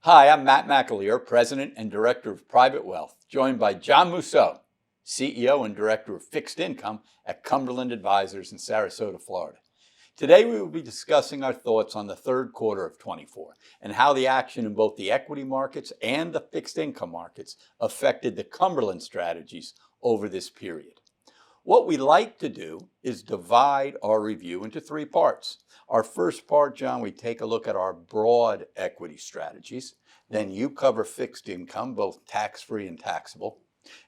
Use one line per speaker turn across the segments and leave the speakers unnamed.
Hi, I'm Matt McAleer, President and Director of Private Wealth, joined by John Mousseau, CEO and Director of Fixed Income at Cumberland Advisors in Sarasota, Florida. Today we will be discussing our thoughts on the third quarter of 24 and how the action in both the equity markets and the fixed income markets affected the Cumberland strategies over this period. What we like to do is divide our review into three parts. Our first part, John, we take a look at our broad equity strategies. Then you cover fixed income, both tax-free and taxable.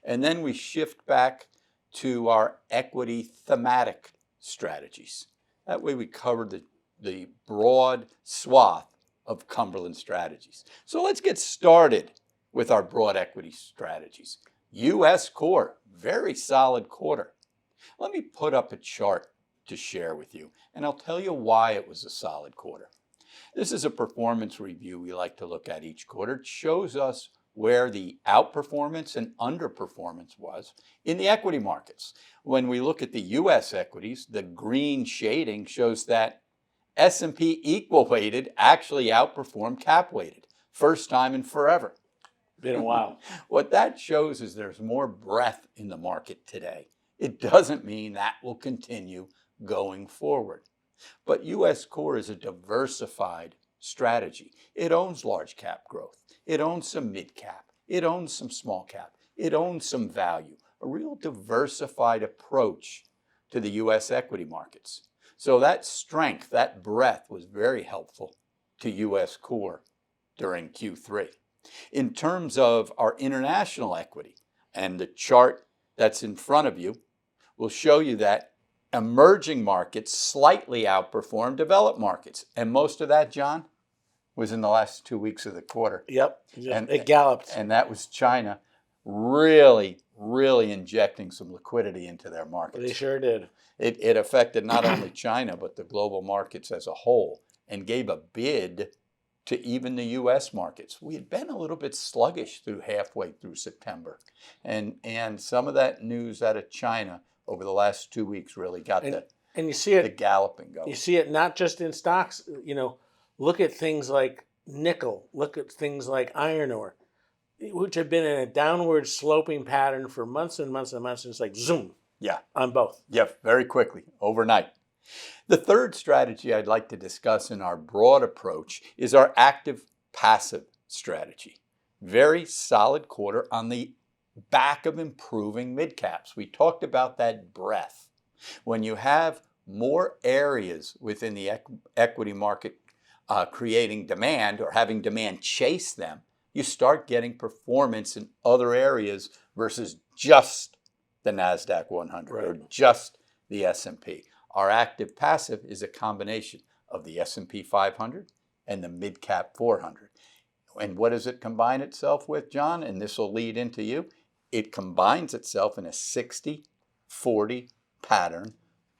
And then we shift back to our equity thematic strategies. That way we cover the broad swath of Cumberland strategies. So let's get started with our broad equity strategies. U.S. core, very solid quarter. Let me put up a chart to share with you, and I'll tell you why it was a solid quarter. This is a performance review we like to look at each quarter. It shows us where the outperformance and underperformance was in the equity markets. When we look at the U.S. equities, the green shading shows that S&P equal weighted actually outperformed cap weighted. First time in forever.
Been a while.
What that shows is there's more breadth in the market today. It doesn't mean that will continue going forward. But U.S. core is a diversified strategy. It owns large cap growth. It owns some mid cap. It owns some small cap. It owns some value. A real diversified approach to the U.S. equity markets. So that strength, that breadth was very helpful to U.S. core during Q3. In terms of our international equity, and the chart that's in front of you will show you that emerging markets slightly outperformed developed markets. And most of that, John, was in the last 2 weeks of the quarter.
Yep, and it galloped.
And that was China really injecting some liquidity into their markets.
They sure did.
It affected not only China, but the global markets as a whole, and gave a bid to even the U.S. markets. We had been a little bit sluggish through halfway through September. And some of that news out of China over the last 2 weeks really got
and you see it,
the galloping going.
You see it not just in stocks. Look at things like nickel. Look at things like iron ore, which have been in a downward sloping pattern for months and months and months. And it's like zoom.
Yeah.
On both.
Yeah, very quickly, overnight. The third strategy I'd like to discuss in our broad approach is our active passive strategy. Very solid quarter on the back of improving mid-caps. We talked about that breadth. When you have more areas within the equity market creating demand or having demand chase them, you start getting performance in other areas versus just the NASDAQ 100 or just the S&P. Our active passive is a combination of the S&P 500 and the mid-cap 400. And what does it combine itself with, John? And this will lead into you. It combines itself in a 60-40 pattern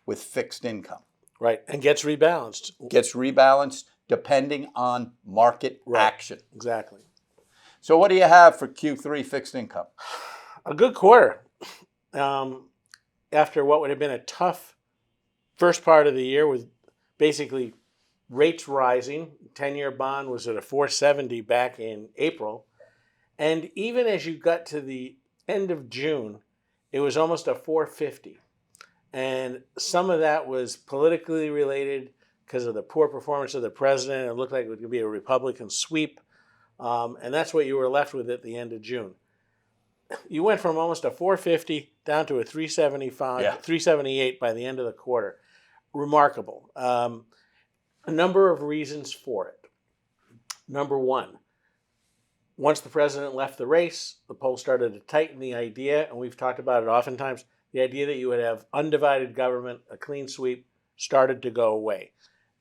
with fixed income.
Right, and gets rebalanced.
Gets rebalanced depending on market action.
Exactly.
So what do you have for Q3 fixed income?
A good quarter. After what would have been a tough first part of the year with basically rates rising. 10-year bond was at a 470 back in April. And even as you got to the end of June, it was almost a 450. And some of that was politically related because of the poor performance of the president. It looked like it was going to be a Republican sweep. And that's what you were left with at the end of June. You went from almost a 450 down to a 375, 378 by the end of the quarter. Remarkable. A number of reasons for it. Number one, once the president left the race, the polls started to tighten the idea, and we've talked about it oftentimes, the idea that you would have undivided government, a clean sweep, started to go away.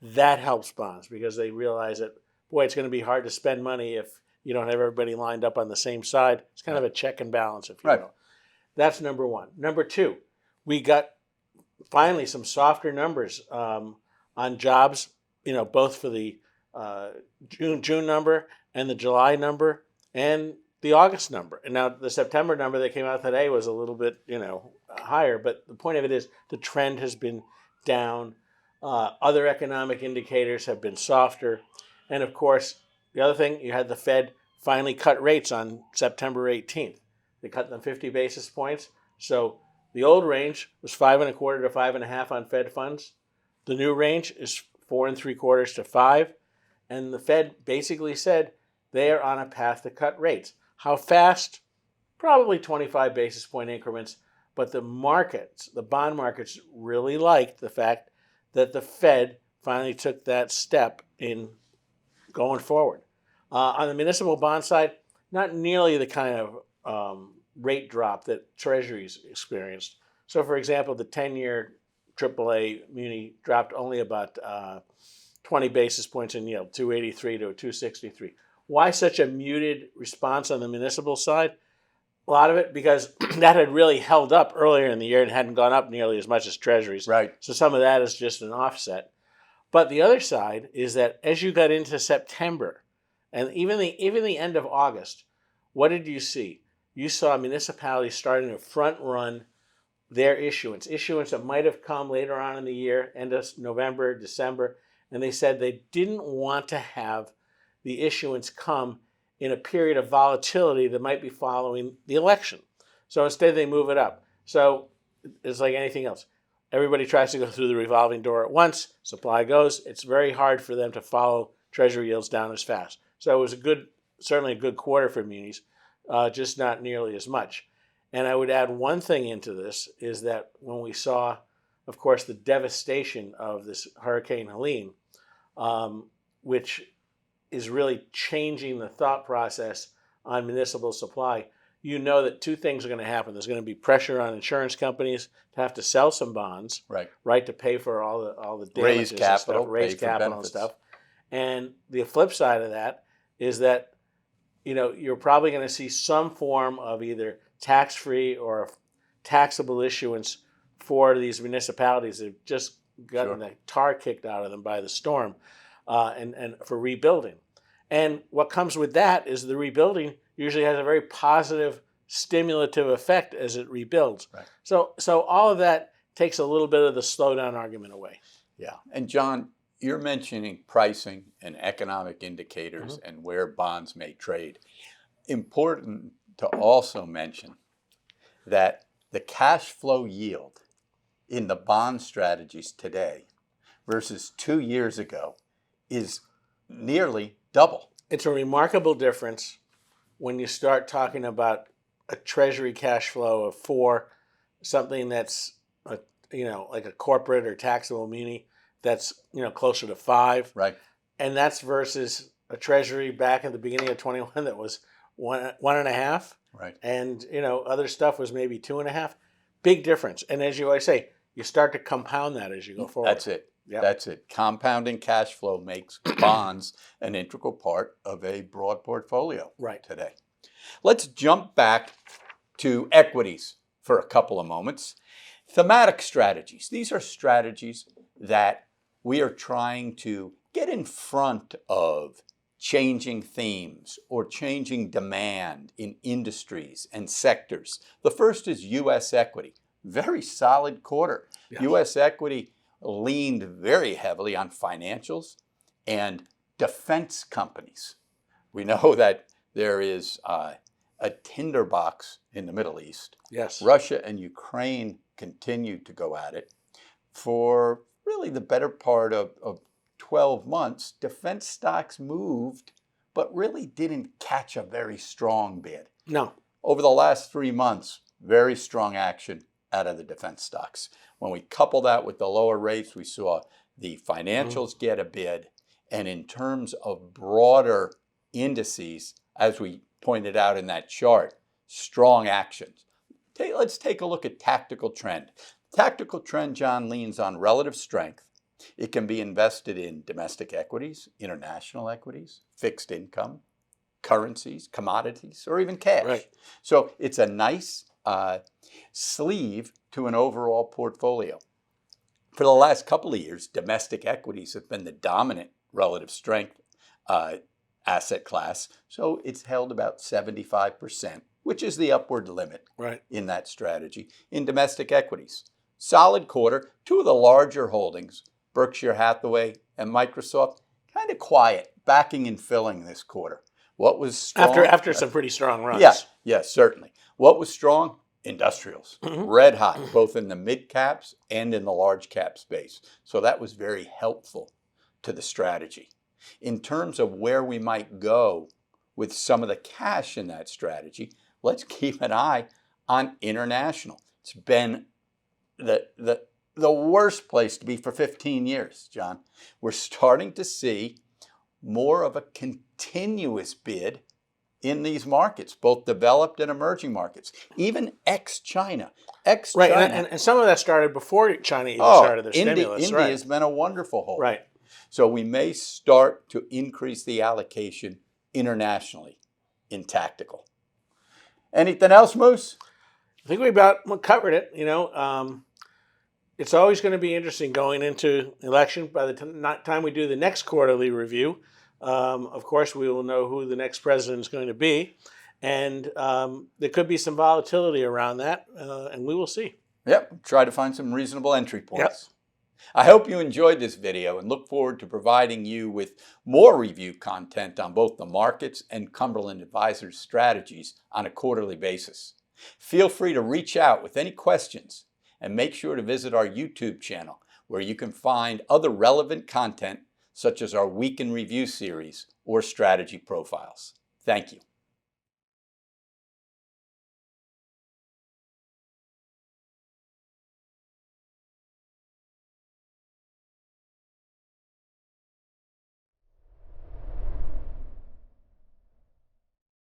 That helps bonds because they realize that, boy, it's going to be hard to spend money if you don't have everybody lined up on the same side. It's kind of a check and balance, if you will. That's number one. Number two, we got finally some softer numbers on jobs, both for the June number and the July number and the August number. And now the September number that came out today was a little bit, higher. But the point of it is the trend has been down. Other economic indicators have been softer. And of course, the other thing, you had the Fed finally cut rates on September 18th. They cut them 50 basis points. So the old range was 5.25 to 5.5 on Fed funds. The new range is 4.75 to 5. And the Fed basically said they are on a path to cut rates. How fast? Probably 25 basis point increments. But the markets, the bond markets, really liked the fact that the Fed finally took that step in going forward. On the municipal bond side, not nearly the kind of rate drop that Treasuries experienced. So, for example, the 10-year AAA Muni dropped only about 20 basis points in yield, 283 to 263. Why such a muted response on the municipal side? A lot of it because that had really held up earlier in the year and hadn't gone up nearly as much as Treasuries.
Right.
So some of that is just an offset. But the other side is that as you got into September and even the end of August, what did you see? You saw municipalities starting to front run their issuance that might have come later on in the year, end of November, December, and they said they didn't want to have the issuance come in a period of volatility that might be following the election. So instead they move it up. So it's like anything else. Everybody tries to go through the revolving door at once. Supply goes. It's very hard for them to follow Treasury yields down as fast. So it was certainly a good quarter for munis, just not nearly as much. And I would add one thing into this is that when we saw, of course, the devastation of this Hurricane Helene, which is really changing the thought process on municipal supply, you know that two things are going to happen. There's going to be pressure on insurance companies to have to sell some bonds, right, to pay for all the damages
Raise capital,
and stuff, raise capital and stuff. And the flip side of that is that you're probably going to see some form of either tax-free or taxable issuance for these municipalities that have just gotten the tar kicked out of them by the storm, and for rebuilding. And what comes with that is the rebuilding usually has a very positive stimulative effect as it rebuilds.
Right.
So all of that takes a little bit of the slowdown argument away.
Yeah. And John, you're mentioning pricing and economic indicators and where bonds may trade. Important to also mention that the cash flow yield in the bond strategies today versus 2 years ago is nearly double.
It's a remarkable difference when you start talking about a Treasury cash flow of 4, something that's like a corporate or taxable muni that's closer to 5,
right?
And that's versus a Treasury back at the beginning of 21 that was 1.5,
right?
And other stuff was maybe 2.5. Big difference. And as you always say, you start to compound that as you go forward.
That's it. Yep. That's it. Compounding cash flow makes bonds an integral part of a broad portfolio today. Let's jump back to equities for a couple of moments. Thematic strategies. These are strategies that we are trying to get in front of changing themes or changing demand in industries and sectors. The first is U.S. equity. Very solid quarter. Yes. U.S. equity leaned very heavily on financials and defense companies. We know that there is a tinderbox in the Middle East.
Yes.
Russia and Ukraine continue to go at it. For really the better part of 12 months, defense stocks moved, but really didn't catch a very strong bid.
No.
Over the last 3 months, very strong action out of the defense stocks. When we couple that with the lower rates, we saw the financials get a bid. And in terms of broader indices, as we pointed out in that chart, strong actions. Let's take a look at tactical trend. Tactical trend, John, leans on relative strength. It can be invested in domestic equities, international equities, fixed income, currencies, commodities, or even cash.
Right.
So it's a nice sleeve to an overall portfolio. For the last couple of years, domestic equities have been the dominant relative strength asset class. So it's held about 75%, which is the upward limit in that strategy in domestic equities. Solid quarter. Two of the larger holdings, Berkshire Hathaway and Microsoft, kind of quiet. backing and filling this quarter. What was strong?
After some pretty strong runs.
Yeah, certainly. What was strong? Industrials, red hot, both in the mid caps and in the large cap space. So that was very helpful to the strategy. In terms of where we might go with some of the cash in that strategy, let's keep an eye on international. It's been the worst place to be for 15 years, John. We're starting to see more of a continuous bid in these markets, both developed and emerging markets, even ex-China.
Right, and some of that started before China even started their stimulus.
India has been a wonderful hold.
Right.
So we may start to increase the allocation internationally in tactical. Anything else, Moose?
I think we about covered it. It's always going to be interesting going into election. By the time we do the next quarterly review, of course, we will know who the next president is going to be. And there could be some volatility around that, and we will see.
Yep, try to find some reasonable entry points.
Yep.
I hope you enjoyed this video and look forward to providing you with more review content on both the markets and Cumberland Advisors strategies on a quarterly basis. Feel free to reach out with any questions and make sure to visit our YouTube channel where you can find other relevant content such as our Week in Review series or strategy profiles. Thank you.